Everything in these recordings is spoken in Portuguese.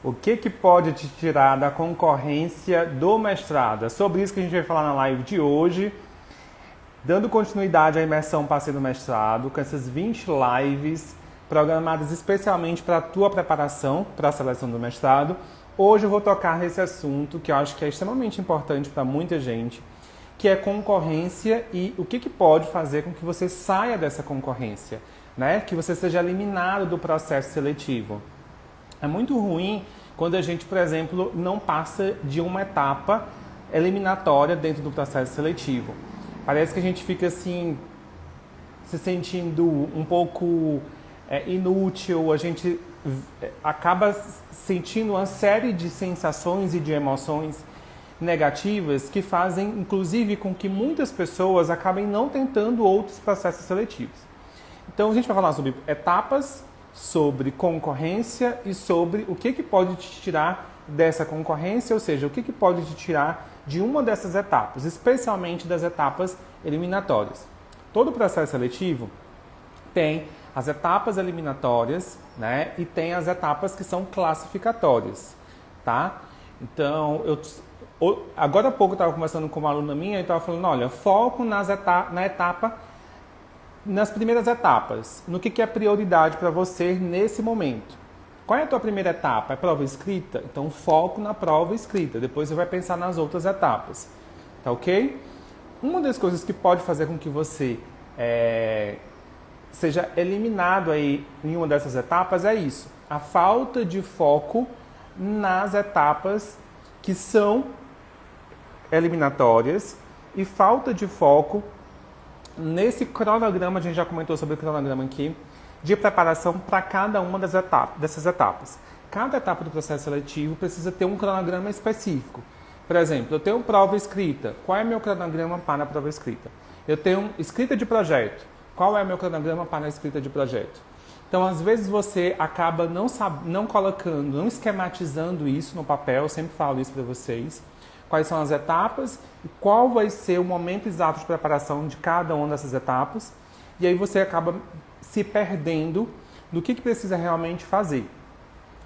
O que pode te tirar da concorrência do mestrado? É sobre isso que a gente vai falar na live de hoje, dando continuidade à imersão Passeio do Mestrado, com essas 20 lives programadas especialmente para a tua preparação para a seleção do mestrado. Hoje eu vou tocar nesse assunto que eu acho que é extremamente importante para muita gente, que é concorrência e o que pode fazer com que você saia dessa concorrência, né? Que você seja eliminado do processo seletivo. É muito ruim quando a gente, por exemplo, não passa de uma etapa eliminatória dentro do processo seletivo. Parece que a gente fica assim, se sentindo um pouco inútil, a gente acaba sentindo uma série de sensações e de emoções negativas que fazem, inclusive, com que muitas pessoas acabem não tentando outros processos seletivos. Então, a gente vai falar sobre etapas, sobre concorrência e sobre o que pode te tirar dessa concorrência, ou seja, o que pode te tirar de uma dessas etapas, especialmente das etapas eliminatórias. Todo processo seletivo tem as etapas eliminatórias, né, e tem as etapas que são classificatórias, tá? Então, agora há pouco eu estava conversando com uma aluna minha e estava falando, olha, foco nas primeiras etapas, no que é prioridade para você nesse momento. Qual é a tua primeira etapa? É prova escrita? Então, foco na prova escrita. Depois você vai pensar nas outras etapas. Tá ok? Uma das coisas que pode fazer com que você seja eliminado aí em uma dessas etapas é isso. A falta de foco nas etapas que são eliminatórias e falta de foco nesse cronograma, a gente já comentou sobre o cronograma aqui, de preparação para cada uma dessas etapas. Cada etapa do processo seletivo precisa ter um cronograma específico. Por exemplo, eu tenho prova escrita. Qual é meu cronograma para a prova escrita? Eu tenho escrita de projeto. Qual é meu cronograma para a escrita de projeto? Então, às vezes você acaba não colocando, não esquematizando isso no papel. Eu sempre falo isso para vocês. Quais são as etapas e qual vai ser o momento exato de preparação de cada uma dessas etapas. E aí você acaba se perdendo do que precisa realmente fazer.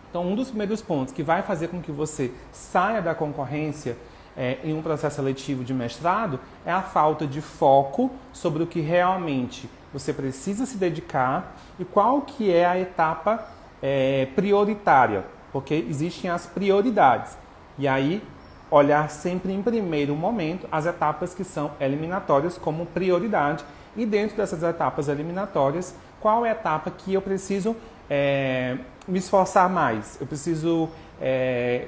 Então, um dos primeiros pontos que vai fazer com que você saia da concorrência em um processo seletivo de mestrado é a falta de foco sobre o que realmente você precisa se dedicar e qual que é a etapa prioritária, porque existem as prioridades. E aí, olhar sempre em primeiro momento as etapas que são eliminatórias como prioridade e dentro dessas etapas eliminatórias, qual é a etapa que eu preciso me esforçar mais, eu preciso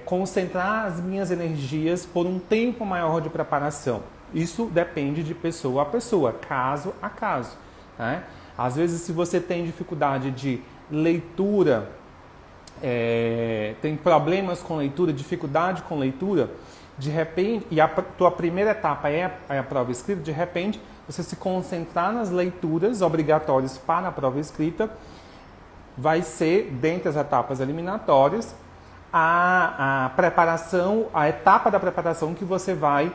concentrar as minhas energias por um tempo maior de preparação. Isso depende de pessoa a pessoa, caso a caso, né? Às vezes, se você tem dificuldade de leitura, tem problemas com leitura, dificuldade com leitura, de repente, e a tua primeira etapa é a prova escrita, de repente você se concentrar nas leituras obrigatórias para a prova escrita vai ser, dentre as etapas eliminatórias, a preparação, a etapa da preparação que você vai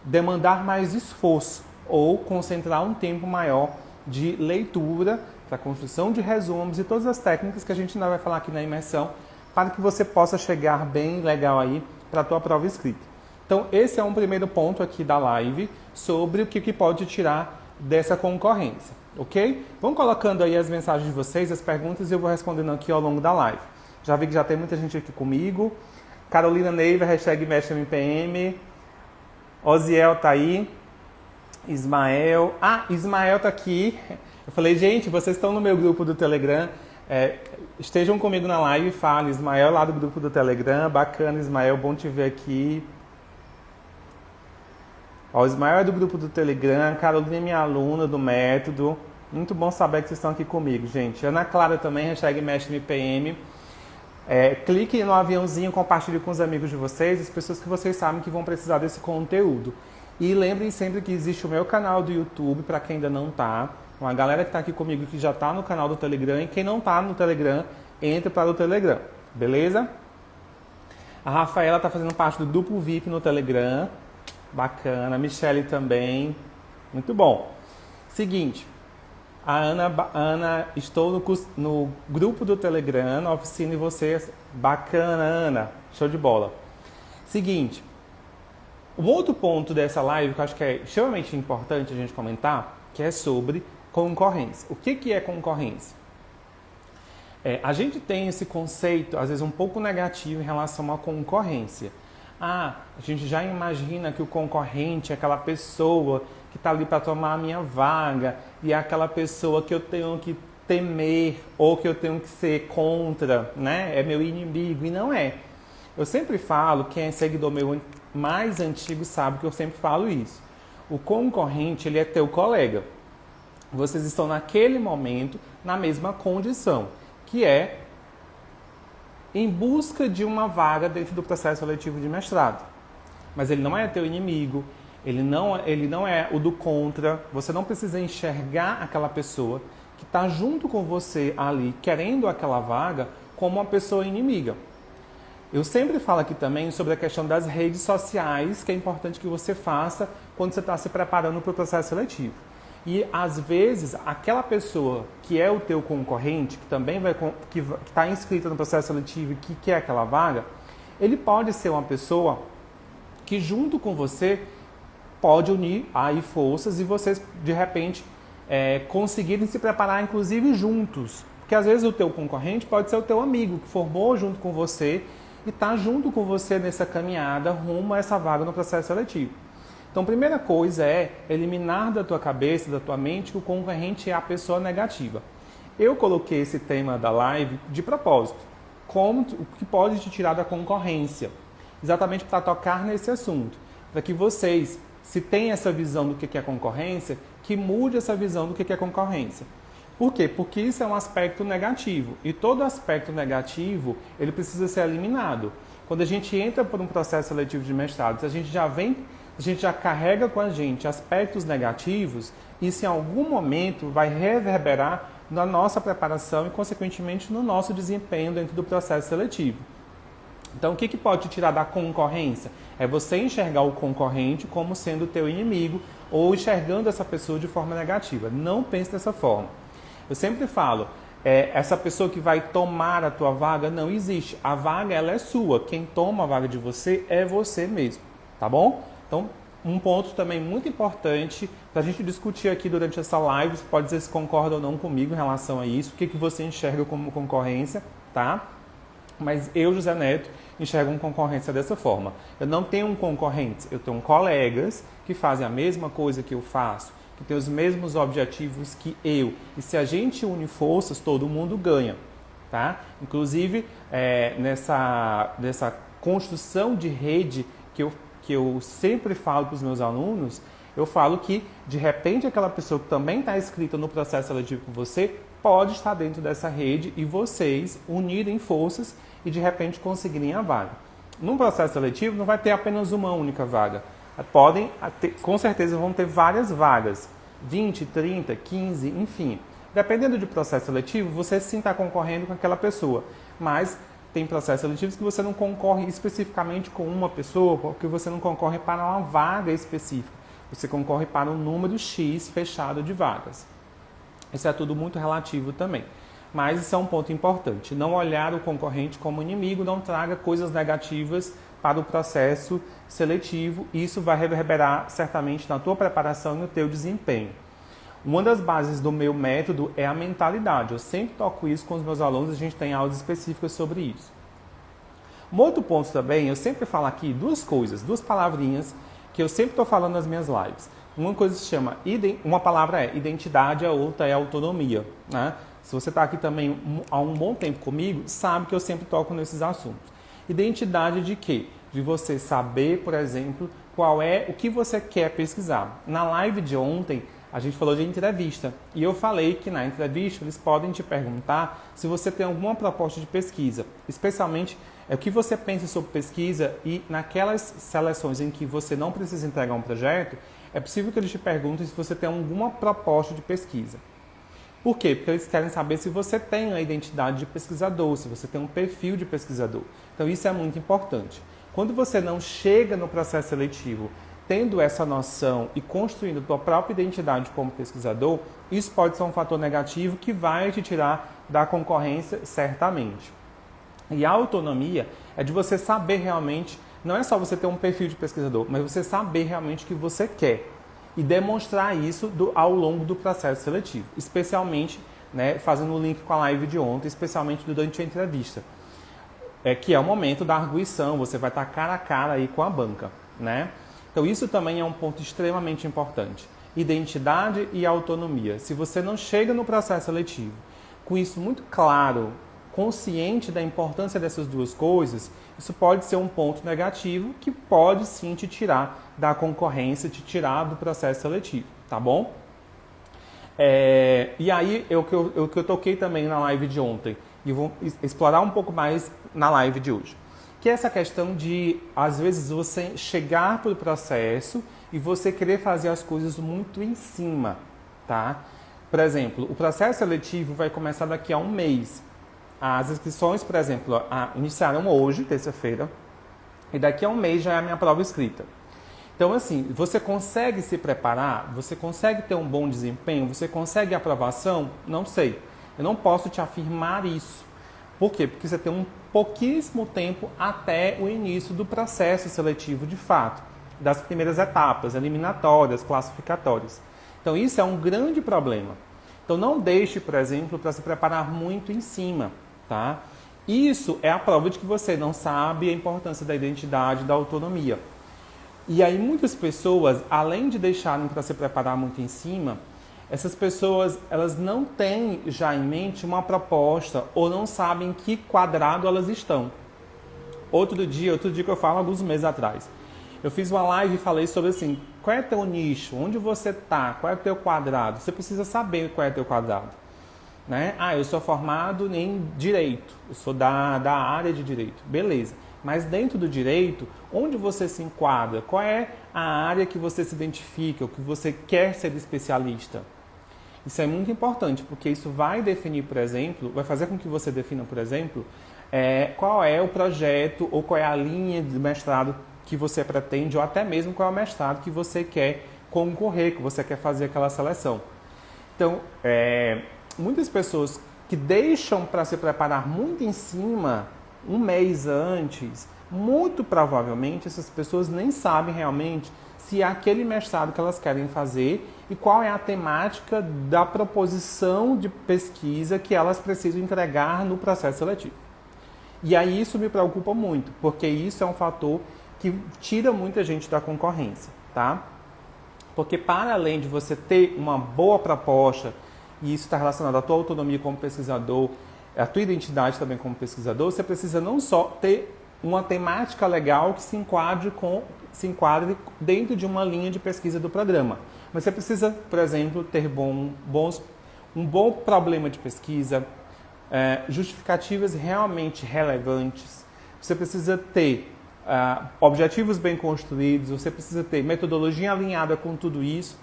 demandar mais esforço ou concentrar um tempo maior de leitura para a construção de resumos e todas as técnicas que a gente ainda vai falar aqui na imersão para que você possa chegar bem legal aí para a tua prova escrita. Então, esse é um primeiro ponto aqui da live sobre o que pode tirar dessa concorrência, ok? Vão colocando aí as mensagens de vocês, as perguntas, e eu vou respondendo aqui ao longo da live. Já vi que já tem muita gente aqui comigo. Carolina Neiva, hashtag MestreMPM. Oziel tá aí. Ismael. Ismael tá aqui. Eu falei, gente, vocês estão no meu grupo do Telegram. Estejam comigo na live e falem. Ismael lá do grupo do Telegram. Bacana, Ismael, bom te ver aqui. O Ismael é do grupo do Telegram, Carolina é minha aluna do método. Muito bom saber que vocês estão aqui comigo, gente. Ana Clara também, hashtag MestreMPM. Clique no aviãozinho, compartilhe com os amigos de vocês, as pessoas que vocês sabem que vão precisar desse conteúdo. E lembrem sempre que existe o meu canal do YouTube, para quem ainda não está. Uma galera que está aqui comigo que já está no canal do Telegram. E quem não está no Telegram, entre para o Telegram. Beleza? A Rafaela está fazendo parte do grupo VIP no Telegram. Bacana. A Michelle também. Muito bom. Seguinte. Ana, estou no grupo do Telegram, na oficina de vocês. Bacana, Ana. Show de bola. Seguinte, um outro ponto dessa live que eu acho que é extremamente importante a gente comentar, que é sobre concorrência. O que é concorrência? A gente tem esse conceito, às vezes, um pouco negativo em relação à concorrência. A gente já imagina que o concorrente é aquela pessoa que está ali para tomar a minha vaga e é aquela pessoa que eu tenho que temer ou que eu tenho que ser contra, né? É meu inimigo, e não é. Eu sempre falo, quem é seguidor meu mais antigo sabe que eu sempre falo isso. O concorrente, ele é teu colega. Vocês estão naquele momento na mesma condição, que é em busca de uma vaga dentro do processo seletivo de mestrado. Mas ele não é teu inimigo, ele não é o do contra. Você não precisa enxergar aquela pessoa que está junto com você ali, querendo aquela vaga, como uma pessoa inimiga. Eu sempre falo aqui também sobre a questão das redes sociais, que é importante que você faça quando você está se preparando para o processo seletivo. E, às vezes, aquela pessoa que é o teu concorrente, que também que está inscrita no processo seletivo e que quer aquela vaga, ele pode ser uma pessoa que, junto com você, pode unir aí forças e vocês, de repente, conseguirem se preparar, inclusive, juntos. Porque, às vezes, o teu concorrente pode ser o teu amigo, que formou junto com você e está junto com você nessa caminhada rumo a essa vaga no processo seletivo. Então, a primeira coisa é eliminar da tua cabeça, da tua mente, que o concorrente é a pessoa negativa. Eu coloquei esse tema da live de propósito, o que pode te tirar da concorrência, exatamente para tocar nesse assunto, para que vocês, se têm essa visão do que é concorrência, que mude essa visão do que é concorrência. Por quê? Porque isso é um aspecto negativo, e todo aspecto negativo, ele precisa ser eliminado. Quando a gente entra por um processo seletivo de mestrado, a gente já carrega com a gente aspectos negativos, isso em algum momento vai reverberar na nossa preparação e, consequentemente, no nosso desempenho dentro do processo seletivo. Então, o que pode te tirar da concorrência? É você enxergar o concorrente como sendo o teu inimigo ou enxergando essa pessoa de forma negativa. Não pense dessa forma. Eu sempre falo, essa pessoa que vai tomar a tua vaga não existe. A vaga, ela é sua. Quem toma a vaga de você é você mesmo, tá bom? Então, um ponto também muito importante para a gente discutir aqui durante essa live, você pode dizer se concorda ou não comigo em relação a isso, o que você enxerga como concorrência, tá? Mas eu, José Neto, enxergo uma concorrência dessa forma. Eu não tenho um concorrente, eu tenho colegas que fazem a mesma coisa que eu faço, que têm os mesmos objetivos que eu. E se a gente une forças, todo mundo ganha, tá? Inclusive, nessa construção de rede que eu sempre falo para os meus alunos, eu falo que, de repente, aquela pessoa que também está inscrita no processo seletivo com você, pode estar dentro dessa rede e vocês unirem forças e, de repente, conseguirem a vaga. Num processo seletivo, não vai ter apenas uma única vaga. Com certeza, vão ter várias vagas, 20, 30, 15, enfim. Dependendo do processo seletivo, você sim está concorrendo com aquela pessoa, mas tem processos seletivos que você não concorre especificamente com uma pessoa, porque você não concorre para uma vaga específica. Você concorre para um número X fechado de vagas. Isso é tudo muito relativo também. Mas isso é um ponto importante. Não olhar o concorrente como inimigo, não traga coisas negativas para o processo seletivo. Isso vai reverberar certamente na tua preparação e no teu desempenho. Uma das bases do meu método é a mentalidade. Eu sempre toco isso com os meus alunos, a gente tem aulas específicas sobre isso. Um outro ponto também, eu sempre falo aqui duas palavrinhas que eu sempre estou falando nas minhas lives. Uma coisa se chama, uma palavra é identidade, a outra é autonomia, né? Se você está aqui também há um bom tempo comigo, sabe que eu sempre toco nesses assuntos. Identidade de quê? De você saber, por exemplo, o que você quer pesquisar. Na live de ontem, a gente falou de entrevista e eu falei que na entrevista eles podem te perguntar se você tem alguma proposta de pesquisa, especialmente o que você pensa sobre pesquisa, e naquelas seleções em que você não precisa entregar um projeto, é possível que eles te perguntem se você tem alguma proposta de pesquisa. Por quê? Porque eles querem saber se você tem a identidade de pesquisador, se você tem um perfil de pesquisador. Então isso é muito importante. Quando você não chega no processo seletivo tendo essa noção e construindo a tua própria identidade como pesquisador, isso pode ser um fator negativo que vai te tirar da concorrência, certamente. E a autonomia é de você saber realmente, não é só você ter um perfil de pesquisador, mas você saber realmente o que você quer e demonstrar isso ao longo do processo seletivo, especialmente, né, fazendo o link com a live de ontem, especialmente durante a entrevista, que é o momento da arguição, você vai estar cara a cara aí com a banca, né? Então isso também é um ponto extremamente importante. Identidade e autonomia. Se você não chega no processo seletivo com isso muito claro, consciente da importância dessas duas coisas, isso pode ser um ponto negativo que pode sim te tirar da concorrência, te tirar do processo seletivo, tá bom? E aí, o que eu toquei também na live de ontem, e vou explorar um pouco mais na live de hoje, que é essa questão de, às vezes, você chegar para o processo e você querer fazer as coisas muito em cima, tá? Por exemplo, o processo seletivo vai começar daqui a um mês. As inscrições, por exemplo, iniciaram hoje, terça-feira, e daqui a um mês já é a minha prova escrita. Então, assim, você consegue se preparar? Você consegue ter um bom desempenho? Você consegue aprovação? Não sei. Eu não posso te afirmar isso. Por quê? Porque você tem um pouquíssimo tempo até o início do processo seletivo de fato, das primeiras etapas, eliminatórias, classificatórias. Então isso é um grande problema. Então não deixe, por exemplo, para se preparar muito em cima, tá? Isso é a prova de que você não sabe a importância da identidade, da autonomia. E aí muitas pessoas, além de deixarem para se preparar muito em cima, essas pessoas, elas não têm já em mente uma proposta ou não sabem em que quadrado elas estão. Outro dia que eu falo alguns meses atrás, eu fiz uma live e falei sobre assim, qual é teu nicho, onde você está, qual é o teu quadrado. Você precisa saber qual é o teu quadrado. Né? Eu sou formado em Direito, eu sou da área de Direito, beleza. Mas dentro do Direito, onde você se enquadra? Qual é a área que você se identifica, o que você quer ser especialista? Isso é muito importante, porque isso vai definir, por exemplo, vai fazer com que você defina, por exemplo, qual é o projeto ou qual é a linha de mestrado que você pretende, ou até mesmo qual é o mestrado que você quer concorrer, que você quer fazer aquela seleção. Então, muitas pessoas que deixam para se preparar muito em cima, um mês antes, muito provavelmente essas pessoas nem sabem realmente se é aquele mestrado que elas querem fazer e qual é a temática da proposição de pesquisa que elas precisam entregar no processo seletivo. E aí isso me preocupa muito, porque isso é um fator que tira muita gente da concorrência, tá? Porque para além de você ter uma boa proposta, e isso está relacionado à tua autonomia como pesquisador, à tua identidade também como pesquisador, você precisa não só ter uma temática legal que se enquadre dentro de uma linha de pesquisa do programa. Mas você precisa, por exemplo, ter um bom problema de pesquisa, justificativas realmente relevantes. Você precisa ter objetivos bem construídos, você precisa ter metodologia alinhada com tudo isso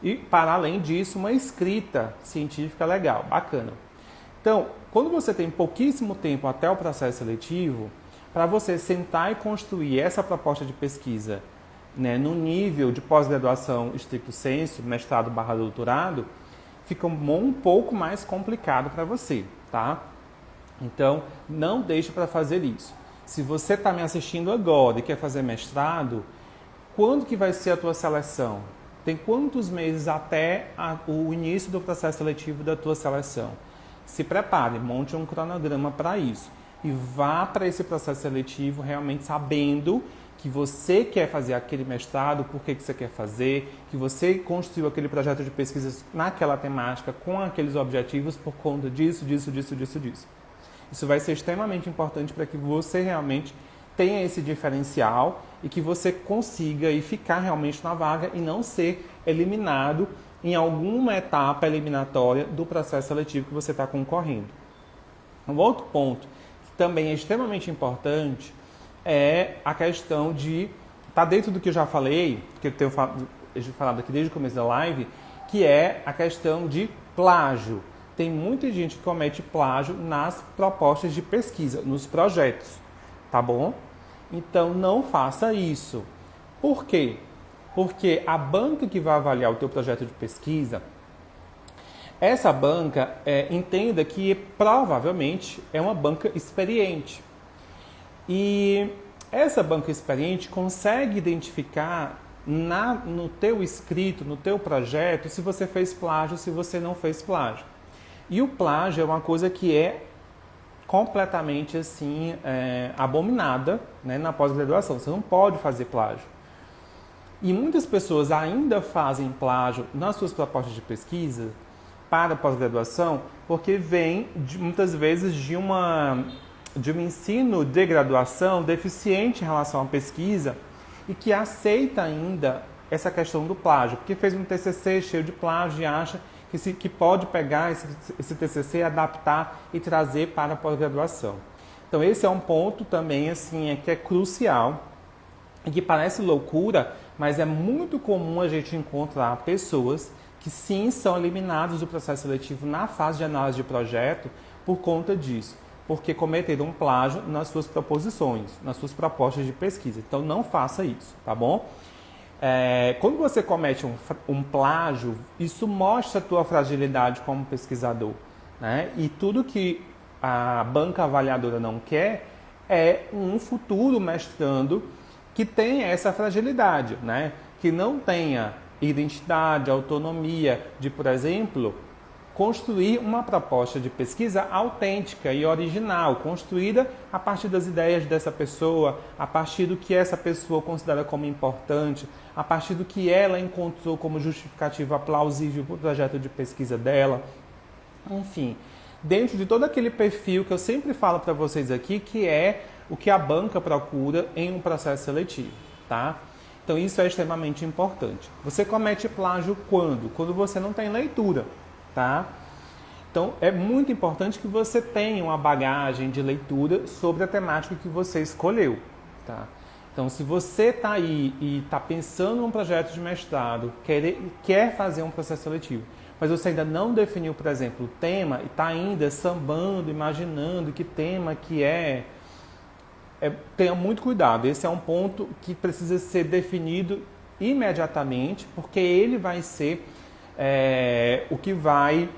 e, para além disso, uma escrita científica legal, bacana. Então, quando você tem pouquíssimo tempo até o processo seletivo, para você sentar e construir essa proposta de pesquisa, né, no nível de pós-graduação stricto sensu, mestrado/doutorado, fica um pouco mais complicado para você, tá? Então, não deixe para fazer isso. Se você está me assistindo agora e quer fazer mestrado, quando que vai ser a tua seleção? Tem quantos meses até o início do processo seletivo da tua seleção? Se prepare, monte um cronograma para isso. E vá para esse processo seletivo realmente sabendo que você quer fazer aquele mestrado, por que você quer fazer, que você construiu aquele projeto de pesquisa naquela temática, com aqueles objetivos, por conta disso. Isso vai ser extremamente importante para que você realmente tenha esse diferencial e que você consiga ficar realmente na vaga e não ser eliminado em alguma etapa eliminatória do processo seletivo que você está concorrendo. Um outro ponto que também é extremamente importante é a questão de estar dentro do que eu já falei, que eu tenho falado aqui desde o começo da live, que é a questão de plágio. Tem muita gente que comete plágio nas propostas de pesquisa, nos projetos, tá bom? Então não faça isso. Por quê? Porque a banca que vai avaliar o teu projeto de pesquisa, essa banca, entenda que provavelmente é uma banca experiente. E essa banca experiente consegue identificar no teu escrito, no teu projeto, se você fez plágio, se você não fez plágio. E o plágio é uma coisa que é completamente assim abominada, né, na pós-graduação. Você não pode fazer plágio. E muitas pessoas ainda fazem plágio nas suas propostas de pesquisa para pós-graduação, porque vem muitas vezes de um ensino de graduação deficiente em relação à pesquisa e que aceita ainda essa questão do plágio, porque fez um TCC cheio de plágio e acha que pode pegar esse TCC, adaptar e trazer para a pós-graduação. Então esse é um ponto também assim, que é crucial e que parece loucura, mas é muito comum a gente encontrar pessoas que sim são eliminadas do processo seletivo na fase de análise de projeto por conta disso, porque cometeram um plágio nas suas proposições, nas suas propostas de pesquisa. Então não faça isso, tá bom? Quando você comete um plágio, isso mostra a tua fragilidade como pesquisador, né? E tudo que a banca avaliadora não quer é um futuro mestrando que tenha essa fragilidade, né? Que não tenha identidade, autonomia de, por exemplo, construir uma proposta de pesquisa autêntica e original, construída a partir das ideias dessa pessoa, a partir do que essa pessoa considera como importante, a partir do que ela encontrou como justificativa plausível para o projeto de pesquisa dela. Enfim, dentro de todo aquele perfil que eu sempre falo para vocês aqui, que é o que a banca procura em um processo seletivo, tá? Então isso é extremamente importante. Você comete plágio quando? Quando você não tem leitura, tá? Então é muito importante que você tenha uma bagagem de leitura sobre a temática que você escolheu, tá? Então se você está aí e está pensando num projeto de mestrado, quer fazer um processo seletivo, mas você ainda não definiu, por exemplo, o tema e está ainda sambando, imaginando que tema que tenha muito cuidado. Esse é um ponto que precisa ser definido imediatamente, porque ele vai ser o que vai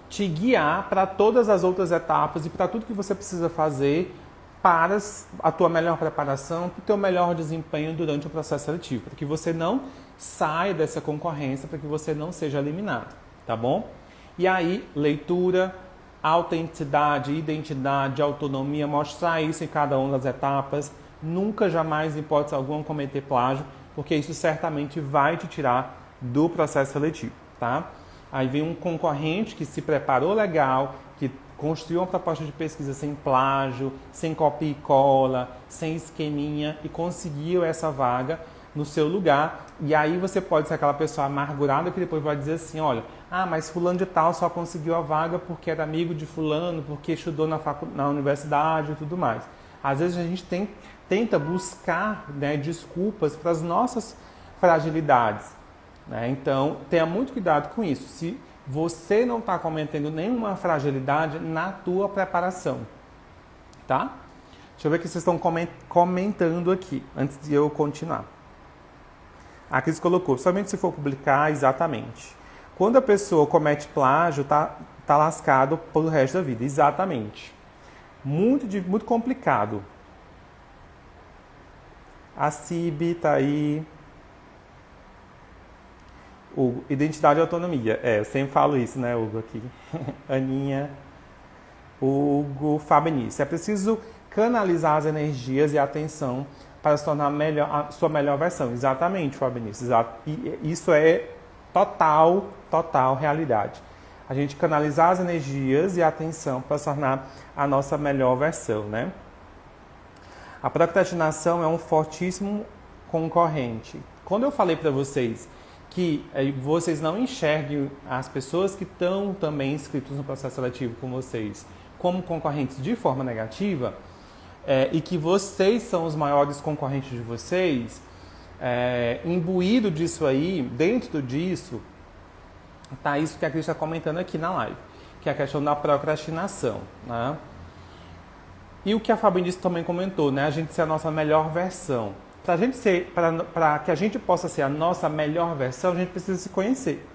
te guiar para todas as outras etapas e para tudo que você precisa fazer para a tua melhor preparação, para o teu melhor desempenho durante o processo seletivo, para que você não saia dessa concorrência, para que você não seja eliminado, tá bom? E aí, leitura, autenticidade, identidade, autonomia, mostrar isso em cada uma das etapas, nunca, jamais, em hipótese alguma, cometer plágio, porque isso certamente vai te tirar do processo seletivo, tá? Aí vem um concorrente que se preparou legal, que construiu uma proposta de pesquisa sem plágio, sem copia e cola, sem esqueminha e conseguiu essa vaga no seu lugar. E aí você pode ser aquela pessoa amargurada que depois vai dizer assim, olha, mas fulano de tal só conseguiu a vaga porque era amigo de fulano, porque estudou na universidade e tudo mais. Às vezes a gente tenta buscar, né, desculpas para as nossas fragilidades, né? Então tenha muito cuidado com isso. Se você não está cometendo nenhuma fragilidade na tua preparação, tá? Deixa eu ver o que vocês estão comentando aqui, antes de eu continuar. A Cris colocou, somente se for publicar, exatamente. Quando a pessoa comete plágio, tá lascado pelo resto da vida, exatamente. Muito complicado. A Cib tá aí. Hugo, identidade e autonomia. Eu sempre falo isso, né, Hugo, aqui. Aninha, Hugo, Fabenice. É preciso canalizar as energias e a atenção para se tornar a sua melhor versão. Exatamente, Fabenice. E isso é total realidade. A gente canalizar as energias e a atenção para se tornar a nossa melhor versão, né? A procrastinação é um fortíssimo concorrente. Quando eu falei para vocês que vocês não enxerguem as pessoas que estão também inscritos no processo seletivo com vocês como concorrentes de forma negativa, e que vocês são os maiores concorrentes de vocês, imbuído disso aí, dentro disso, tá isso que a Cris está comentando aqui na live, que é a questão da procrastinação, né? E o que a Fabinice também comentou, né? A gente ser a nossa melhor versão. Para que a gente possa ser a nossa melhor versão, a gente precisa se conhecer.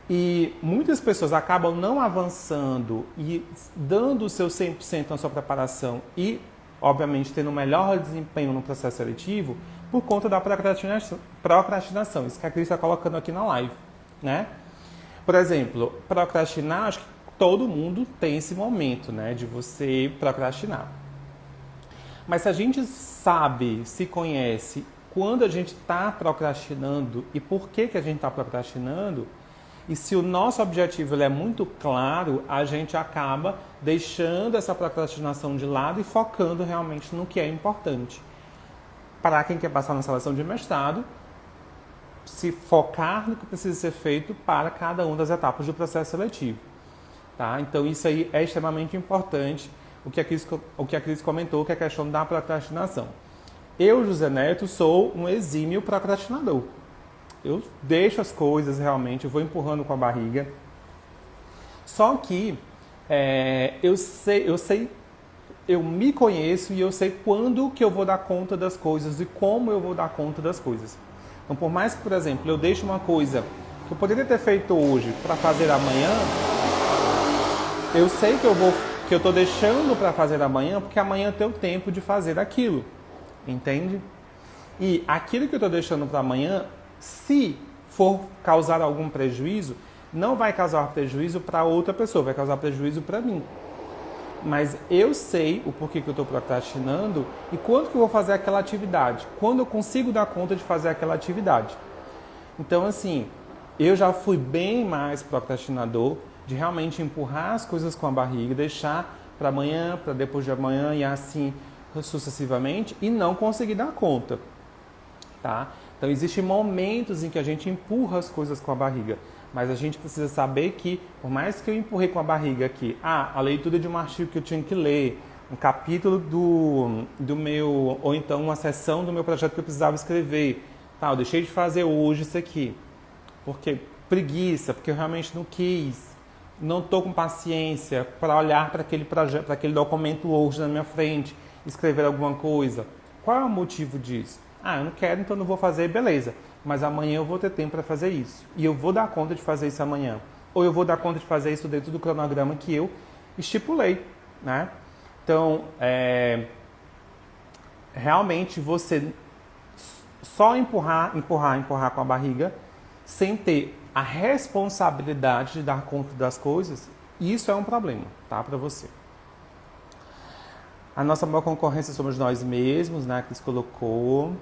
E muitas pessoas acabam não avançando e dando o seu 100% na sua preparação e, obviamente, tendo um melhor desempenho no processo seletivo por conta da procrastinação. Isso que a Cris está colocando aqui na live, né? Por exemplo, procrastinar, acho que todo mundo tem esse momento, né, de você procrastinar. Mas se a gente sabe, se conhece, quando a gente está procrastinando e por que a gente está procrastinando, e se o nosso objetivo ele é muito claro, a gente acaba deixando essa procrastinação de lado e focando realmente no que é importante. Para quem quer passar na seleção de mestrado, se focar no que precisa ser feito para cada uma das etapas do processo seletivo. Tá? Então isso aí é extremamente importante, o que a Cris comentou, que é a questão da procrastinação. Eu, José Neto, sou um exímio procrastinador. Eu deixo as coisas realmente, eu vou empurrando com a barriga. Só que eu me conheço e eu sei quando que eu vou dar conta das coisas e como eu vou dar conta das coisas. Então, por mais que, por exemplo, eu deixe uma coisa que eu poderia ter feito hoje para fazer amanhã, eu sei que eu estou deixando para fazer amanhã porque amanhã eu tenho tempo de fazer aquilo. Entende? E aquilo que eu estou deixando para amanhã, se for causar algum prejuízo, não vai causar prejuízo para outra pessoa, vai causar prejuízo para mim. Mas eu sei o porquê que eu estou procrastinando e quando que eu vou fazer aquela atividade, quando eu consigo dar conta de fazer aquela atividade. Então, assim, eu já fui bem mais procrastinador de realmente empurrar as coisas com a barriga, deixar para amanhã, para depois de amanhã e assim sucessivamente e não conseguir dar conta, tá? Então, existem momentos em que a gente empurra as coisas com a barriga, mas a gente precisa saber que, por mais que eu empurrei com a barriga aqui, a leitura de um artigo que eu tinha que ler, um capítulo do meu, ou então uma seção do meu projeto que eu precisava escrever, tá, eu deixei de fazer hoje isso aqui, porque preguiça, porque eu realmente não quis, não estou com paciência para olhar para aquele projeto, para aquele documento hoje na minha frente, escrever alguma coisa. Qual é o motivo disso? Eu não quero, então não vou fazer, beleza. Mas amanhã eu vou ter tempo para fazer isso. E eu vou dar conta de fazer isso amanhã. Ou eu vou dar conta de fazer isso dentro do cronograma que eu estipulei, né? Então, realmente você só empurrar com a barriga, sem ter a responsabilidade de dar conta das coisas, isso é um problema, tá? Para você. A nossa maior concorrência somos nós mesmos, né? Que se colocou.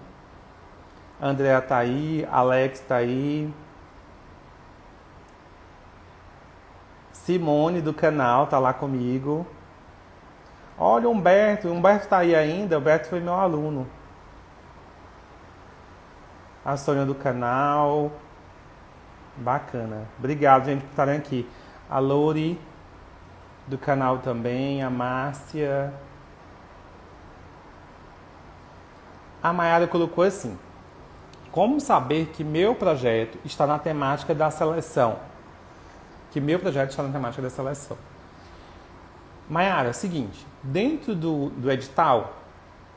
A Andrea tá aí, Alex tá aí. Simone do canal tá lá comigo. Olha o Humberto tá aí ainda, o Humberto foi meu aluno. A Sônia do canal. Bacana. Obrigado, gente, por estarem aqui. A Lori do canal também, a Márcia. A Mayara colocou assim: como saber que meu projeto está na temática da seleção? Mayara, é o seguinte, dentro do edital,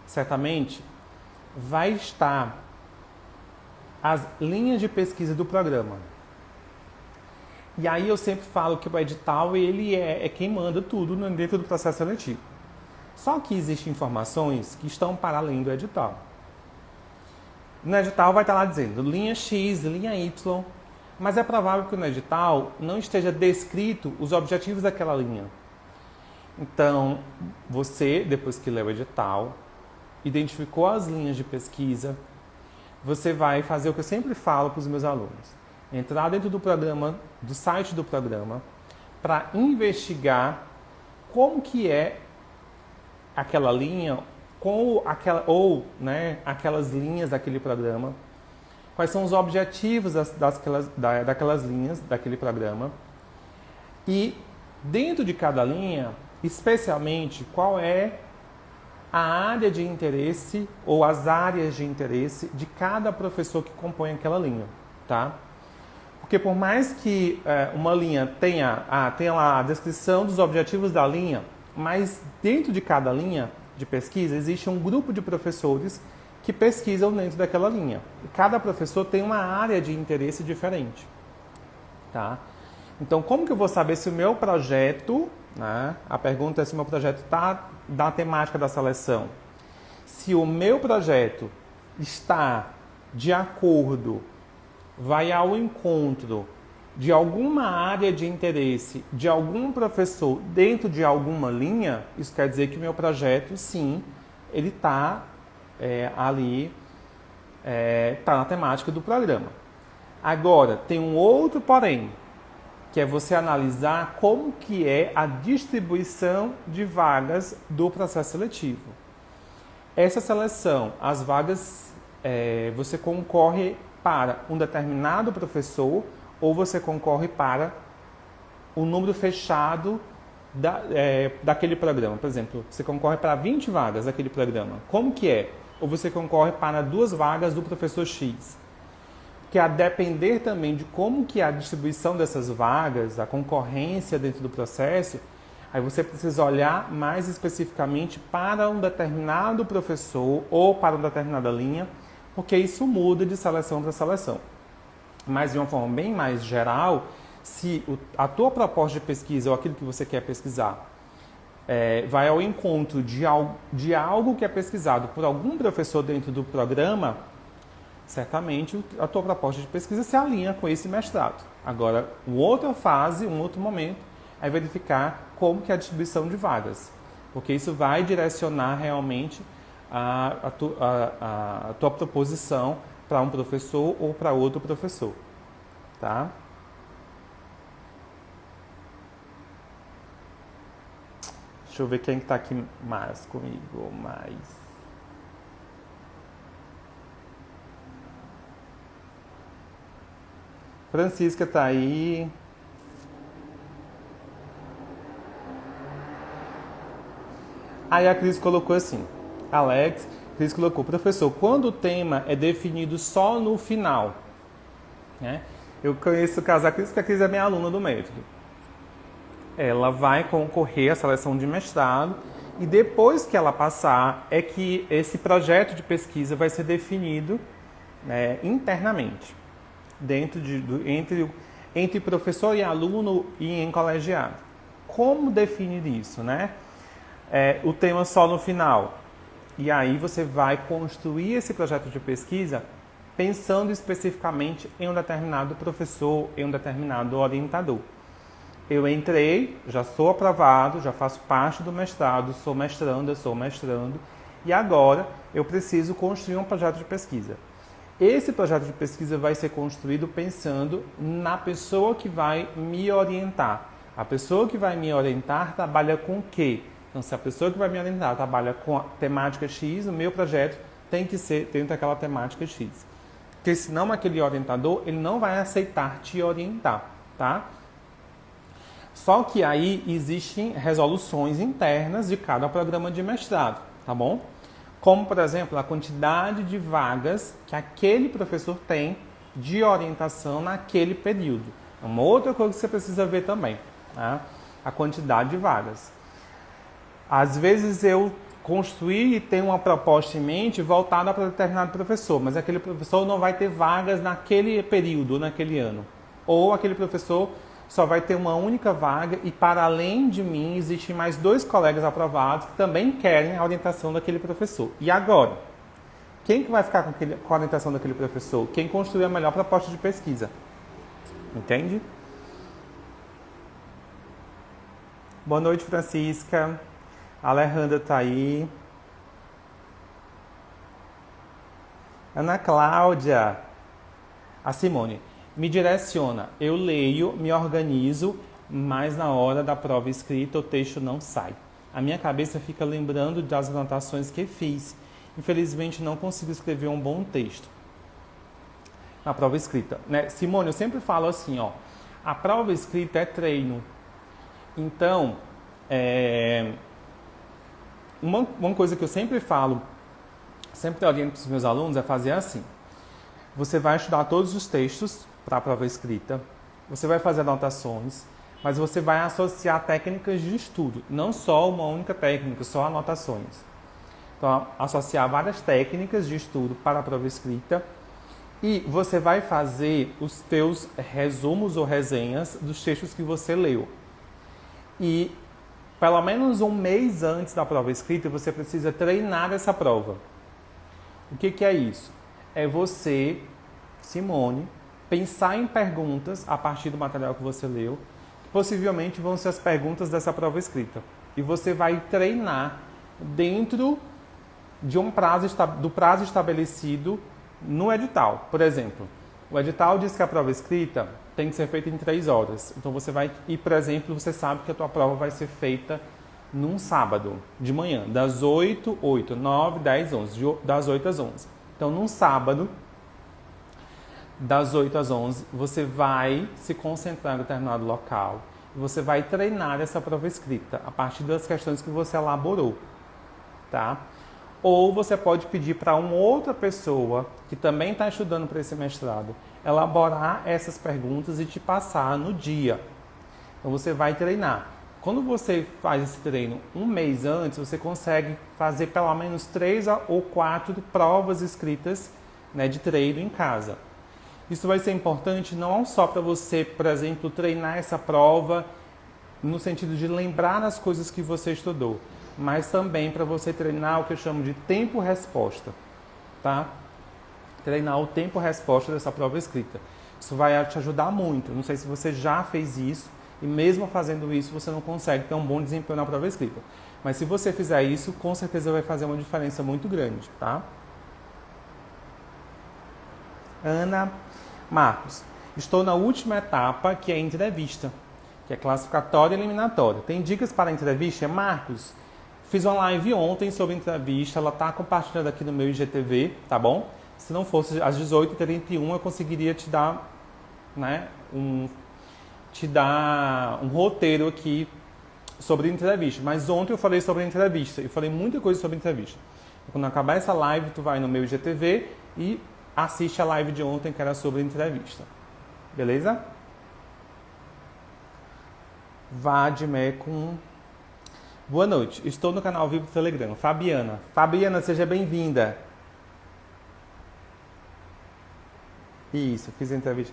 certamente, vai estar as linhas de pesquisa do programa. E aí eu sempre falo que o edital ele é quem manda tudo dentro do processo seletivo. Só que existem informações que estão para além do edital. No edital vai estar lá dizendo linha X, linha Y, mas é provável que no edital não esteja descrito os objetivos daquela linha. Então, você, depois que leu o edital, identificou as linhas de pesquisa, você vai fazer o que eu sempre falo para os meus alunos. Entrar dentro do programa, do site do programa, para investigar como que é aquela linha aquelas linhas daquele programa, quais são os objetivos daquelas linhas daquele programa e dentro de cada linha, especialmente, qual é a área de interesse ou as áreas de interesse de cada professor que compõe aquela linha, tá? Porque por mais que uma linha tenha lá a descrição dos objetivos da linha, mas dentro de cada linha de pesquisa existe um grupo de professores que pesquisam dentro daquela linha. E cada professor tem uma área de interesse diferente. Tá? Então, como que eu vou saber se o meu projeto, né, a pergunta é se o meu projeto está da temática da seleção. Se o meu projeto está de acordo, vai ao encontro de alguma área de interesse de algum professor dentro de alguma linha, isso quer dizer que o meu projeto, sim, ele está ali, está na temática do programa. Agora, tem um outro porém, que é você analisar como que é a distribuição de vagas do processo seletivo. Essa seleção, as vagas, você concorre para um determinado professor ou você concorre para o número fechado daquele programa. Por exemplo, você concorre para 20 vagas daquele programa. Como que é? Ou você concorre para 2 vagas do professor X. Que a depender também de como que é a distribuição dessas vagas, a concorrência dentro do processo, aí você precisa olhar mais especificamente para um determinado professor ou para uma determinada linha, porque isso muda de seleção para seleção. Mas de uma forma bem mais geral, se a tua proposta de pesquisa ou aquilo que você quer pesquisar vai ao encontro de algo que é pesquisado por algum professor dentro do programa, certamente a tua proposta de pesquisa se alinha com esse mestrado. Agora, uma outra fase, um outro momento, é verificar como que é a distribuição de vagas, porque isso vai direcionar realmente a tua proposição para um professor ou para outro professor, tá? Deixa eu ver quem está aqui mais comigo, Francisca está aí. Aí a Cris colocou assim, Cris colocou, professor, quando o tema é definido só no final, né? Eu conheço o caso da Cris, porque a Cris é minha aluna do método. Ela vai concorrer à seleção de mestrado e depois que ela passar é que esse projeto de pesquisa vai ser definido, né, internamente, entre professor e aluno e em colegiado. Como definir isso, né? O tema só no final. E aí você vai construir esse projeto de pesquisa pensando especificamente em um determinado professor, em um determinado orientador. Eu entrei, já sou aprovado, já faço parte do mestrado, sou mestrando, e agora eu preciso construir um projeto de pesquisa. Esse projeto de pesquisa vai ser construído pensando na pessoa que vai me orientar. A pessoa que vai me orientar trabalha com o quê? Então, se a pessoa que vai me orientar trabalha com a temática X, o meu projeto tem que ser dentro daquela temática X. Porque senão aquele orientador, ele não vai aceitar te orientar, tá? Só que aí existem resoluções internas de cada programa de mestrado, tá bom? Como, por exemplo, a quantidade de vagas que aquele professor tem de orientação naquele período. É uma outra coisa que você precisa ver também, tá? A quantidade de vagas. Às vezes eu construí e tenho uma proposta em mente voltada para determinado professor, mas aquele professor não vai ter vagas naquele período, naquele ano. Ou aquele professor só vai ter uma única vaga e, para além de mim, existem mais 2 colegas aprovados que também querem a orientação daquele professor. E agora? Quem que vai ficar com a orientação daquele professor? Quem construiu a melhor proposta de pesquisa? Entende? Boa noite, Francisca. A Alejandra está aí. Ana Cláudia. A Simone. Me direciona. Eu leio, me organizo, mas na hora da prova escrita o texto não sai. A minha cabeça fica lembrando das anotações que fiz. Infelizmente não consigo escrever um bom texto na prova escrita, né? Simone, eu sempre falo assim, ó, a prova escrita é treino. Então, uma coisa que eu sempre falo, sempre oriento para os meus alunos é fazer assim. Você vai estudar todos os textos para a prova escrita, você vai fazer anotações, mas você vai associar técnicas de estudo, não só uma única técnica, só anotações. Então, associar várias técnicas de estudo para a prova escrita. E você vai fazer os teus resumos ou resenhas dos textos que você leu. E pelo menos um mês antes da prova escrita, você precisa treinar essa prova. O que é isso? É você, Simone, pensar em perguntas a partir do material que você leu. Possivelmente vão ser as perguntas dessa prova escrita. E você vai treinar dentro de do prazo estabelecido no edital. Por exemplo, o edital diz que a prova escrita tem que ser feita em 3 horas. Então você vai, e por exemplo, você sabe que a tua prova vai ser feita num sábado, de manhã, das 8, 9, 10, 11, das 8 às 11. Então, num sábado, das 8 às 11, você vai se concentrar em determinado local e você vai treinar essa prova escrita a partir das questões que você elaborou, tá? Ou você pode pedir para uma outra pessoa que também está estudando para esse mestrado elaborar essas perguntas e te passar no dia. Então você vai treinar. Quando você faz esse treino um mês antes, você consegue fazer pelo menos 3 ou 4 provas escritas, né, de treino em casa. Isso vai ser importante não só para você, por exemplo, treinar essa prova no sentido de lembrar as coisas que você estudou, mas também para você treinar o que eu chamo de tempo-resposta, tá? Treinar o tempo-resposta dessa prova escrita. Isso vai te ajudar muito. Não sei se você já fez isso e mesmo fazendo isso você não consegue ter um bom desempenho na prova escrita. Mas se você fizer isso, com certeza vai fazer uma diferença muito grande, tá? Ana Marcos, estou na última etapa, que é a entrevista, que é classificatória e eliminatória. Tem dicas para a entrevista? Marcos, fiz uma live ontem sobre entrevista, ela está compartilhada aqui no meu IGTV, tá bom? Se não fosse às 18h31, eu conseguiria te dar, né, um roteiro aqui sobre entrevista. Mas ontem eu falei sobre entrevista, eu falei muita coisa sobre entrevista. Quando acabar essa live, tu vai no meu IGTV e assiste a live de ontem, que era sobre entrevista. Beleza? Vadimé com... Boa noite, estou no canal Vivo do Telegram. Fabiana, seja bem-vinda. Isso, fiz a entrevista.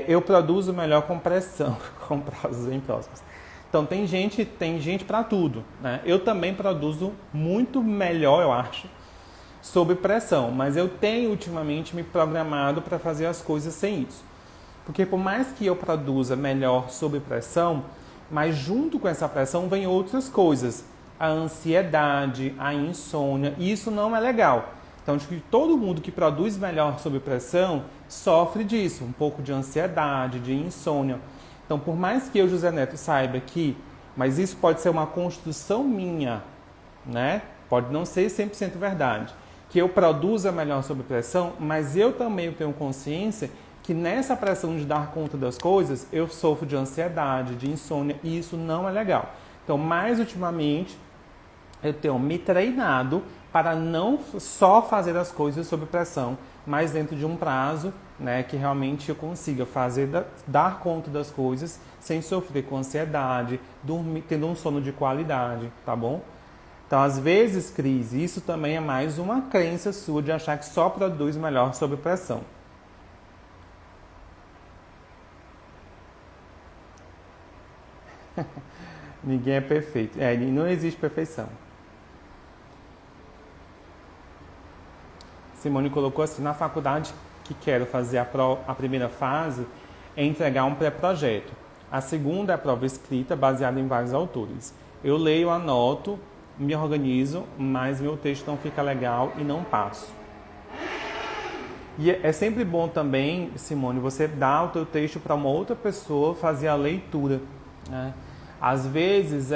Eu produzo melhor com pressão, com prazos bem próximos. Então tem gente para tudo, né? Eu também produzo muito melhor, eu acho, sob pressão, mas eu tenho ultimamente me programado para fazer as coisas sem isso. Porque por mais que eu produza melhor sob pressão, mas junto com essa pressão vem outras coisas. A ansiedade, a insônia, e isso não é legal. Então, acho que todo mundo que produz melhor sob pressão sofre disso, um pouco de ansiedade, de insônia. Então, por mais que eu, José Neto, saiba que, mas isso pode ser uma construção minha, né? Pode não ser 100% verdade, que eu produza melhor sob pressão, mas eu também tenho consciência que nessa pressão de dar conta das coisas, eu sofro de ansiedade, de insônia, e isso não é legal. Então, mais ultimamente, eu tenho me treinado para não só fazer as coisas sob pressão, mas dentro de um prazo, né, que realmente eu consiga dar conta das coisas sem sofrer com ansiedade, dormir, tendo um sono de qualidade, tá bom? Então, às vezes, Cris, isso também é mais uma crença sua de achar que só produz melhor sob pressão. Ninguém é perfeito. Não existe perfeição. Simone colocou assim, na faculdade que quero fazer a primeira fase é entregar um pré-projeto. A segunda é a prova escrita, baseada em vários autores. Eu leio, anoto, me organizo, mas meu texto não fica legal e não passo. E é sempre bom também, Simone, você dar o teu texto para uma outra pessoa fazer a leitura, né? Às vezes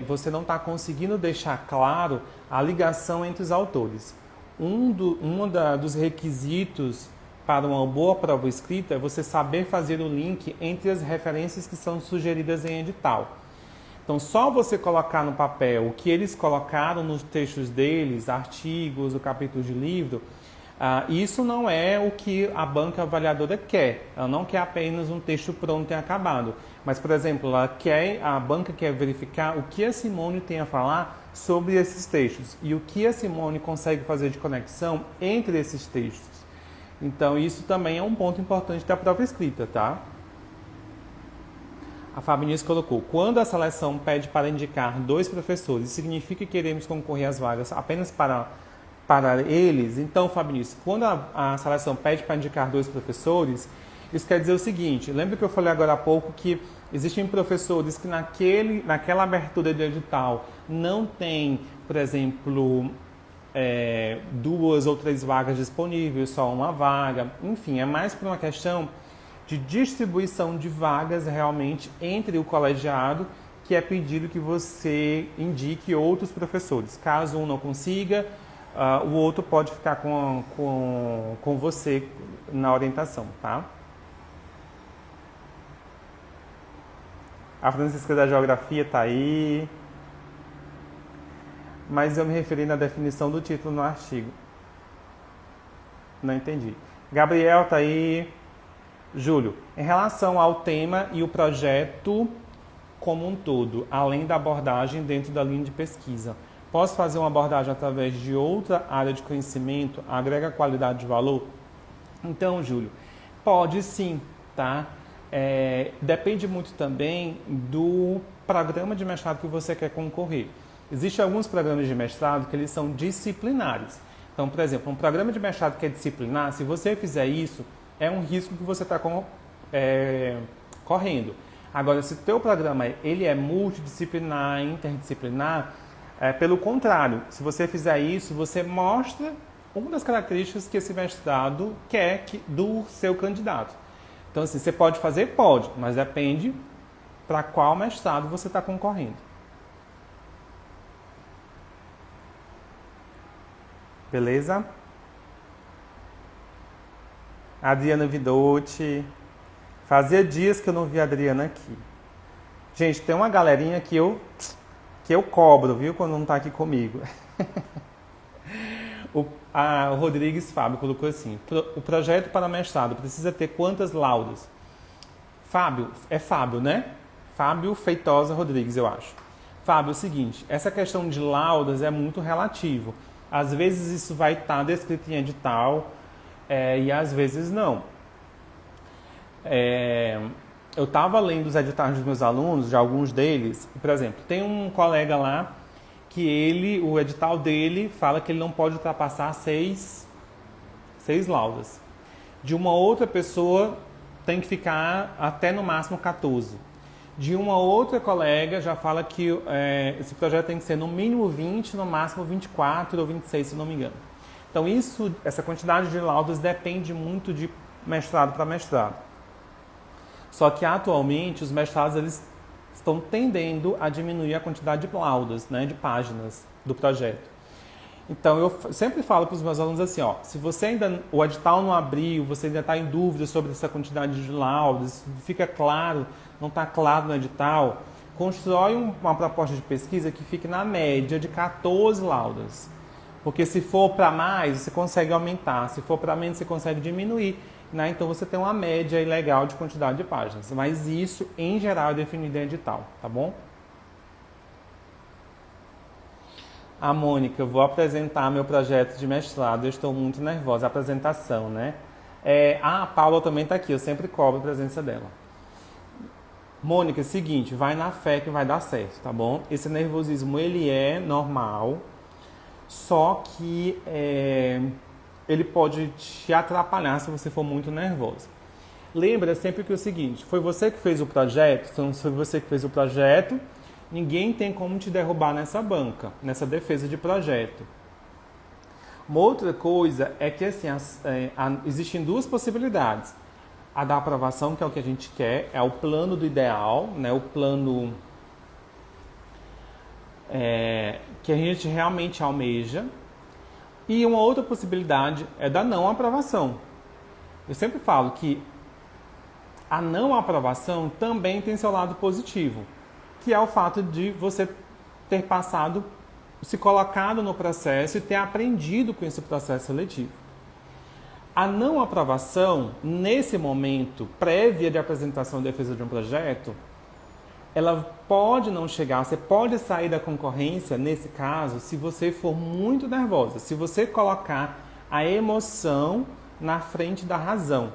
você não está conseguindo deixar claro a ligação entre os autores. Dos requisitos para uma boa prova escrita é você saber fazer o link entre as referências que são sugeridas em edital. Então, só você colocar no papel o que eles colocaram nos textos deles, artigos, o capítulo de livro, isso não é o que a banca avaliadora quer. Ela não quer apenas um texto pronto e acabado. Mas, por exemplo, a banca quer verificar o que a Simone tem a falar sobre esses textos e o que a Simone consegue fazer de conexão entre esses textos. Então, isso também é um ponto importante da prova escrita, tá? A Fabinice colocou: quando a seleção pede para indicar 2 professores, significa que queremos concorrer às vagas apenas para eles? Então, Fabinice, quando a seleção pede para indicar 2 professores, isso quer dizer o seguinte: lembra que eu falei agora há pouco que existem professores que naquela abertura de edital não tem, por exemplo, 2 ou 3 vagas disponíveis, só uma vaga. Enfim, é mais por uma questão de distribuição de vagas realmente entre o colegiado, que é pedido que você indique outros professores. Caso um não consiga, o outro pode ficar com você na orientação, tá? A Francisca da Geografia está aí. Mas eu me referi na definição do título no artigo. Não entendi. Gabriel está aí. Júlio, em relação ao tema e o projeto como um todo, além da abordagem dentro da linha de pesquisa, posso fazer uma abordagem através de outra área de conhecimento? Agrega qualidade de valor? Então, Júlio, pode sim, tá? Depende muito também do programa de mestrado que você quer concorrer. Existem alguns programas de mestrado que eles são disciplinares. Então, por exemplo, um programa de mestrado que é disciplinar, se você fizer isso, é um risco que você está correndo. Agora, se o teu programa ele é multidisciplinar, interdisciplinar, pelo contrário, se você fizer isso, você mostra uma das características que esse mestrado quer do seu candidato. Então, assim, você pode fazer? Pode, mas depende para qual mestrado você está concorrendo. Beleza? Adriana Vidotti. Fazia dias que eu não vi a Adriana aqui. Gente, tem uma galerinha que eu cobro, viu? Quando não está aqui comigo. O Rodrigues Fábio colocou assim: o projeto para mestrado precisa ter quantas laudas? Fábio, é Fábio, né? Fábio Feitosa Rodrigues, eu acho. Fábio, é o seguinte, essa questão de laudas é muito relativo. Às vezes isso vai estar descrito em edital e às vezes não. Eu estava lendo os editais dos meus alunos, de alguns deles, por exemplo, tem um colega lá que o edital dele fala que ele não pode ultrapassar 6 laudas. De uma outra pessoa tem que ficar até no máximo 14. De uma outra colega já fala que esse projeto tem que ser no mínimo 20, no máximo 24 ou 26, se não me engano. Então essa quantidade de laudas depende muito de mestrado para mestrado. Só que atualmente os mestrados eles estão tendendo a diminuir a quantidade de laudas, né, de páginas do projeto. Então eu sempre falo para os meus alunos assim, ó, se o edital não abriu, você ainda está em dúvida sobre essa quantidade de laudas, fica claro, não está claro no edital, constrói uma proposta de pesquisa que fique na média de 14 laudas. Porque se for para mais, você consegue aumentar, se for para menos, você consegue diminuir. Né? Então você tem uma média legal de quantidade de páginas. Mas isso, em geral, é definido em edital, tá bom? A Mônica, eu vou apresentar meu projeto de mestrado, eu estou muito nervosa. A apresentação, né? A Paula também está aqui, eu sempre cobro a presença dela. Mônica, é o seguinte, vai na fé que vai dar certo, tá bom? Esse nervosismo, ele é normal, só que ele pode te atrapalhar se você for muito nervosa. Lembra sempre que é o seguinte, foi você que fez o projeto, então se foi você que fez o projeto, ninguém tem como te derrubar nessa banca, nessa defesa de projeto. Uma outra coisa é que assim, existem 2 possibilidades. A da aprovação, que é o que a gente quer, é o plano do ideal, né? O plano que a gente realmente almeja. E uma outra possibilidade é da não aprovação. Eu sempre falo que a não aprovação também tem seu lado positivo, que é o fato de você ter passado, se colocado no processo e ter aprendido com esse processo seletivo. A não aprovação, nesse momento, prévia de apresentação e defesa de um projeto, ela pode não chegar, você pode sair da concorrência, nesse caso, se você for muito nervosa, se você colocar a emoção na frente da razão.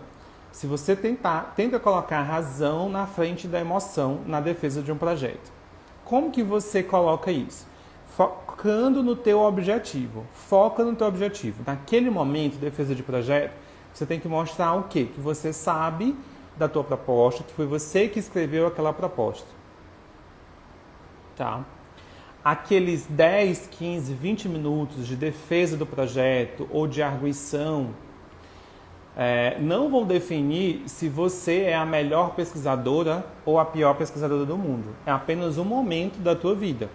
Se você tenta colocar a razão na frente da emoção na defesa de um projeto. Como que você coloca isso? Focando no teu objetivo. Foca no teu objetivo. Naquele momento, defesa de projeto, você tem que mostrar o quê? Que você sabe da tua proposta, que foi você que escreveu aquela proposta. Tá? Aqueles 10, 15, 20 minutos de defesa do projeto ou de arguição não vão definir se você é a melhor pesquisadora ou a pior pesquisadora do mundo. É apenas um momento da tua vida.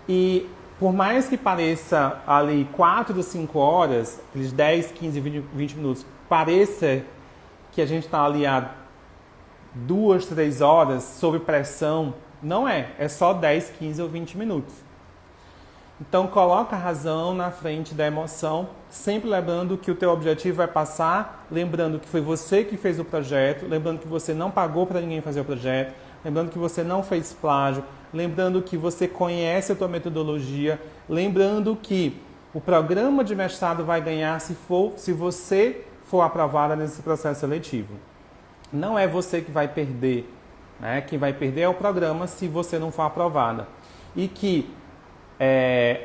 E por mais que pareça ali 4 ou 5 horas, aqueles 10, 15, 20 minutos, pareça que a gente está ali há 2, 3 horas sob pressão, não é. É só 10, 15 ou 20 minutos. Então, coloca a razão na frente da emoção, sempre lembrando que o teu objetivo é passar, lembrando que foi você que fez o projeto, lembrando que você não pagou para ninguém fazer o projeto, lembrando que você não fez plágio, lembrando que você conhece a tua metodologia, lembrando que o programa de mestrado vai ganhar se você for aprovada nesse processo seletivo. Não é você que vai perder, né? Quem vai perder é o programa se você não for aprovada. E que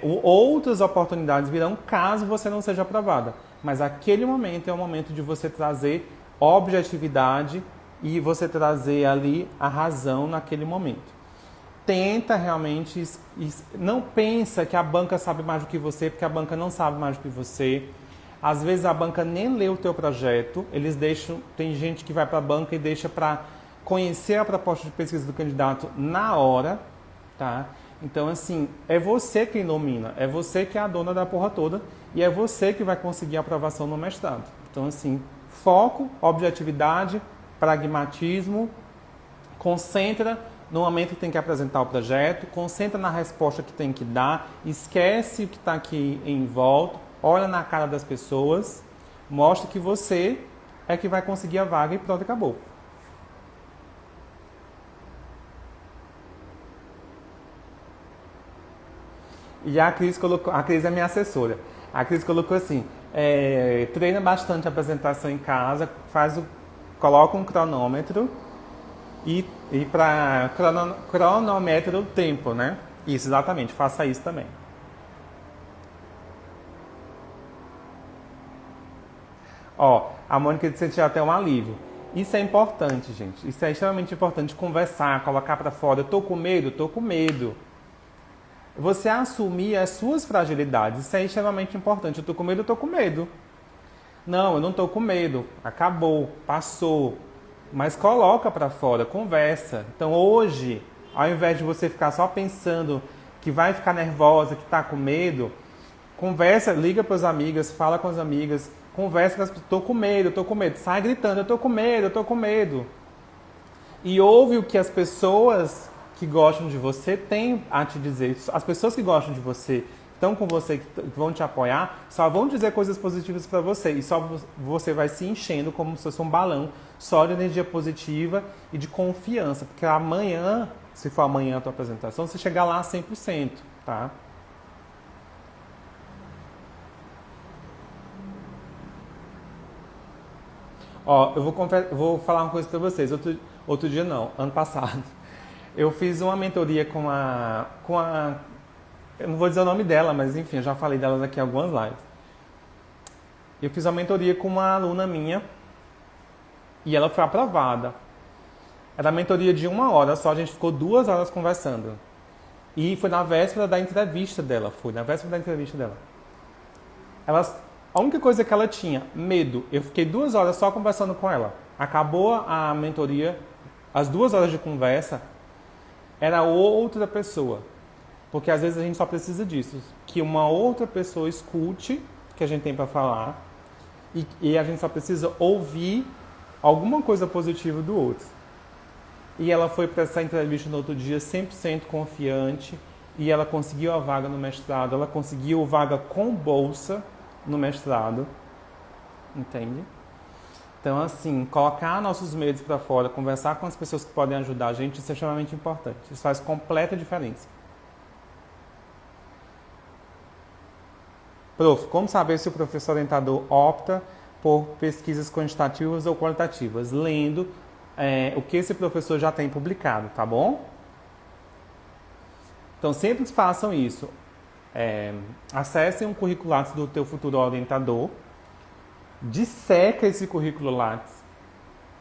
outras oportunidades virão caso você não seja aprovada. Mas aquele momento é o momento de você trazer objetividade e você trazer ali a razão naquele momento. Tenta realmente, não pensa que a banca sabe mais do que você, porque a banca não sabe mais do que você. Às vezes a banca nem lê o teu projeto, eles deixam, tem gente que vai para a banca e deixa para conhecer a proposta de pesquisa do candidato na hora, tá? Então, assim, é você quem domina, é você que é a dona da porra toda e é você que vai conseguir a aprovação no mestrado. Então, assim, foco, objetividade, pragmatismo, concentra no momento que tem que apresentar o projeto, concentra na resposta que tem que dar, esquece o que está aqui em volta, olha na cara das pessoas, mostra que você é que vai conseguir a vaga e pronto, acabou. E a Cris é minha assessora. A Cris colocou assim, treina bastante a apresentação em casa, coloca um cronômetro e para cronometra o tempo, né? Isso, exatamente, faça isso também. Ó, a Mônica disse que sentiu até um alívio. Isso é importante, gente. Isso é extremamente importante, conversar, colocar para fora. Eu tô com medo, tô com medo. Você assumir as suas fragilidades, isso é extremamente importante. Eu tô com medo, eu tô com medo. Não, eu não tô com medo. Acabou, passou. Mas coloca para fora, conversa. Então hoje, ao invés de você ficar só pensando que vai ficar nervosa, que tá com medo, conversa, liga para as amigas, fala com as amigas, conversa com as pessoas. Tô com medo, tô com medo. Sai gritando, eu tô com medo, eu tô com medo. E ouve o que as pessoas que gostam de você têm a te dizer. As pessoas que gostam de você, estão com você, que vão te apoiar, só vão dizer coisas positivas para você. E só você vai se enchendo como se fosse um balão, só de energia positiva e de confiança. Porque amanhã, se for amanhã a tua apresentação, você chegar lá 100%, tá? Ó, eu vou falar uma coisa para vocês. Outro dia não, ano passado. Eu fiz uma mentoria com a... Eu não vou dizer o nome dela, mas enfim, eu já falei delas aqui em algumas lives. Eu fiz uma mentoria com uma aluna minha e ela foi aprovada. Era uma mentoria de 1 hora só, a gente ficou 2 horas conversando. E foi na véspera da entrevista dela, A única coisa que ela tinha, medo. Eu fiquei 2 horas só conversando com ela. Acabou a mentoria, as 2 horas de conversa, era outra pessoa. Porque às vezes a gente só precisa disso. Que uma outra pessoa escute o que a gente tem para falar. E a gente só precisa ouvir alguma coisa positiva do outro. E ela foi para essa entrevista no outro dia 100% confiante. E ela conseguiu a vaga no mestrado. Ela conseguiu vaga com bolsa no mestrado. Entende? Então, assim, colocar nossos medos para fora, conversar com as pessoas que podem ajudar a gente, isso é extremamente importante. Isso faz completa diferença. Prof, como saber se o professor orientador opta por pesquisas quantitativas ou qualitativas? Lendo o que esse professor já tem publicado, tá bom? Então, sempre façam isso. Acessem um currículo Lattes do teu futuro orientador, disseca esse currículo Lattes,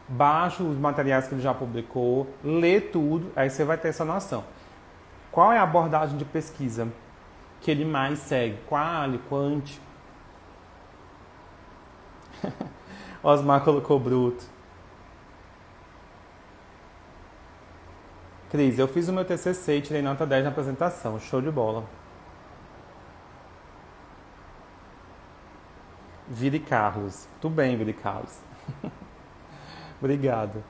baixa os materiais que ele já publicou, lê tudo, aí você vai ter essa noção. Qual é a abordagem de pesquisa que ele mais segue? Quali, quant? Osmar colocou bruto. Cris, eu fiz o meu TCC e tirei nota 10 na apresentação. Show de bola. Vire Carlos. Tudo bem, Vire Carlos. Obrigado.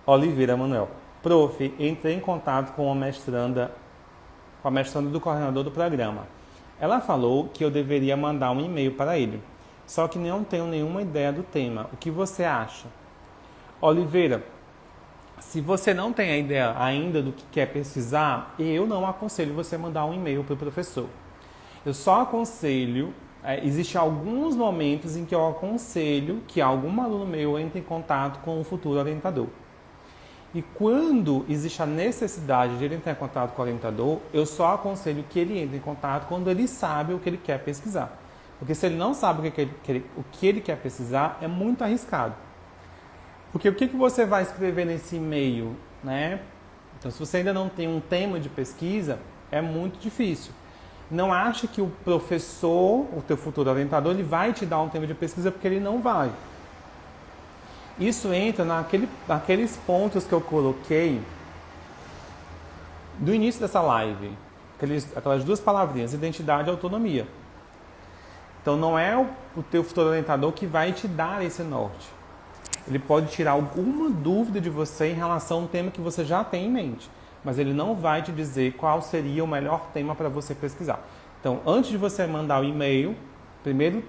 Oliveira Manuel. Prof, entrei em contato com a mestranda do coordenador do programa. Ela falou que eu deveria mandar um e-mail para ele. Só que não tenho nenhuma ideia do tema. O que você acha? Oliveira, se você não tem a ideia ainda do que quer pesquisar, eu não aconselho você mandar um e-mail para o professor. Eu só aconselho, existem alguns momentos em que eu aconselho que algum aluno meu entre em contato com o futuro orientador. E quando existe a necessidade de ele entrar em contato com o orientador, eu só aconselho que ele entre em contato quando ele sabe o que ele quer pesquisar. Porque se ele não sabe o que ele quer pesquisar, é muito arriscado. Porque o que você vai escrever nesse e-mail, né? Então, se você ainda não tem um tema de pesquisa, é muito difícil. Não ache que o professor, o teu futuro orientador, ele vai te dar um tema de pesquisa, porque ele não vai. Isso entra naqueles pontos que eu coloquei do início dessa live. Aquelas duas palavrinhas, identidade e autonomia. Então, não é o teu futuro orientador que vai te dar esse norte. Ele pode tirar alguma dúvida de você em relação a um tema que você já tem em mente, mas ele não vai te dizer qual seria o melhor tema para você pesquisar. Então, antes de você mandar o e-mail, primeiro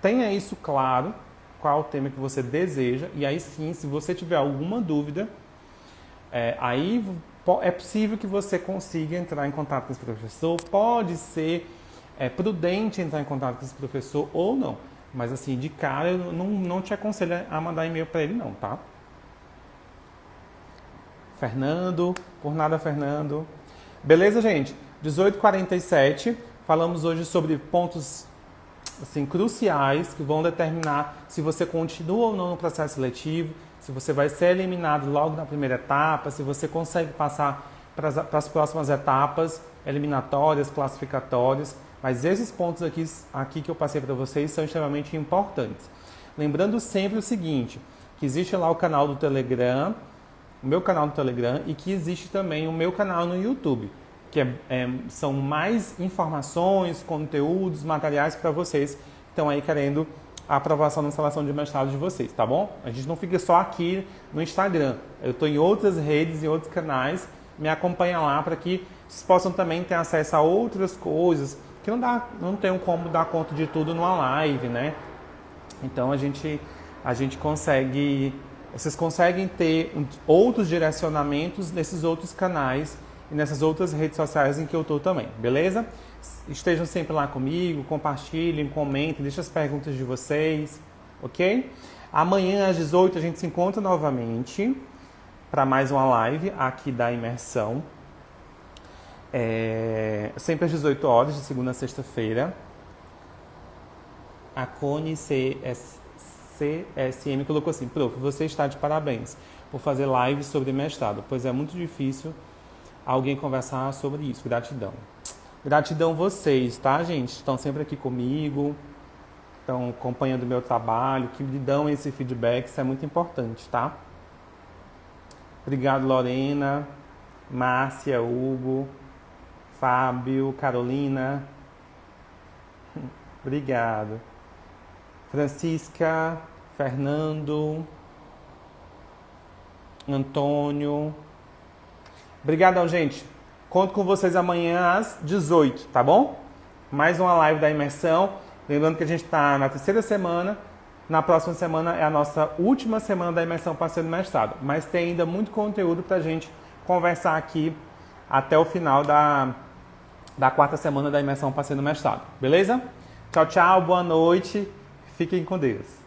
tenha isso claro, qual o tema que você deseja, e aí sim, se você tiver alguma dúvida, aí é possível que você consiga entrar em contato com esse professor, pode ser prudente entrar em contato com esse professor ou não. Mas assim, de cara, eu não te aconselho a mandar e-mail para ele não, tá? Fernando, por nada, Fernando. Beleza, gente? 18h47, falamos hoje sobre pontos assim, cruciais que vão determinar se você continua ou não no processo seletivo, se você vai ser eliminado logo na primeira etapa, se você consegue passar para as próximas etapas, eliminatórias, classificatórias. Mas esses pontos aqui que eu passei para vocês são extremamente importantes. Lembrando sempre o seguinte, que existe lá o canal do Telegram, o meu canal do Telegram, e que existe também o meu canal no YouTube, que são mais informações, conteúdos, materiais para vocês que estão aí querendo a aprovação na seleção de mestrado de vocês, tá bom? A gente não fica só aqui no Instagram, eu estou em outras redes e outros canais, me acompanha lá para que vocês possam também ter acesso a outras coisas, que não tem como dar conta de tudo numa live, né? Então a gente consegue, vocês conseguem ter outros direcionamentos nesses outros canais e nessas outras redes sociais em que eu estou também, beleza? Estejam sempre lá comigo, compartilhem, comentem, deixem as perguntas de vocês, ok? Amanhã às 18 a gente se encontra novamente para mais uma live aqui da imersão. Sempre às 18 horas, de segunda a sexta-feira. A Cone CSM colocou assim: Prof, você está de parabéns por fazer lives sobre mestrado, pois é muito difícil alguém conversar sobre isso. Gratidão. Gratidão vocês, tá, gente? Estão sempre aqui comigo, estão acompanhando o meu trabalho, que me dão esse feedback, isso é muito importante, tá? Obrigado, Lorena, Márcia, Hugo, Fábio, Carolina. Obrigado. Francisca, Fernando, Antônio. Obrigadão, gente. Conto com vocês amanhã às 18, tá bom? Mais uma live da imersão. Lembrando que a gente está na terceira semana, Na próxima semana é a nossa última semana da imersão Parceiro do Mestrado, mas tem ainda muito conteúdo para a gente conversar aqui até o final da quarta semana da imersão Parceiro do Mestrado, beleza? Tchau, tchau, boa noite, fiquem com Deus.